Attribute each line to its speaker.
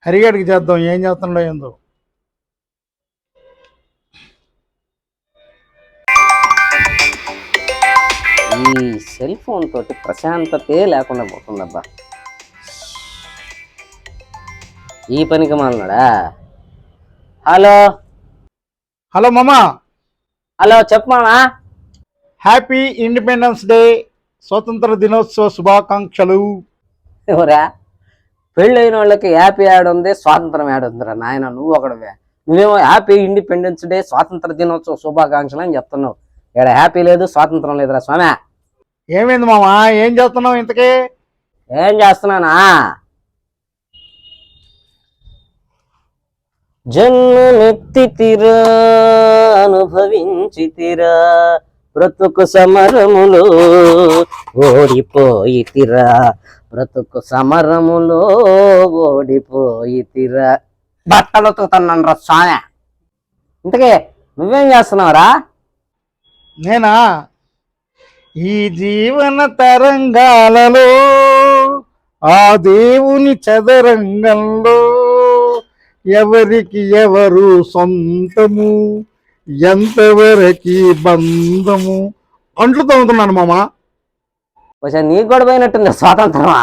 Speaker 1: హరిగడికి చేద్దాం, ఏం చేస్తుండో ఏందో.
Speaker 2: ఈ సెల్ ఫోన్ తోటి ప్రశాంతతే లేకుండా పోతుందబ్బా. ఈ పనికి మాలన్నాడా? హలో
Speaker 1: హలో మామా,
Speaker 2: హలో చెప్పు మామా.
Speaker 1: హ్యాపీ ఇండిపెండెన్స్ డే, స్వతంత్ర దినోత్సవ శుభాకాంక్షలు.
Speaker 2: ఎవరా పెళ్ళైన వాళ్ళకి హ్యాపీ యాడ్ ఉంది, స్వాతంత్రం యాడ్ ఉందిరా నాయన. నువ్వు ఒకడవే, నువ్వేమో హ్యాపీ ఇండిపెండెన్స్ డే స్వాతంత్ర దినోత్సవ శుభాకాంక్షలు అని చెప్తున్నావు. ఇక్కడ హ్యాపీ లేదు, స్వాతంత్రం లేదురా స్వామి.
Speaker 1: ఏమైంది మామా, ఏం చేస్తున్నావు ఇంతకీ?
Speaker 2: ఏం చేస్తున్నానా? జన్మమెత్తితిరా అనుభవించితిరా, బ్రతుకు సమరములో ఓడిపోయితిరా, బ్రతుకు సమరములో ఓడిపోయితిరా. బట్టలు ఉతుకుతున్నాను రా స్వామి. ఇంతకీ నువ్వేం చేస్తున్నావురా?
Speaker 1: నేనా, ఈ జీవన తరంగాలలో ఆ దేవుని చదరంగంలో ఎవరికి ఎవరు సొంతము, ఎంతవరకు బంధము అంట్లు తోముతున్నాను మామా.
Speaker 2: కొంచెం నీకు కూడా పోయినట్టుంది స్వాతంత్రమా.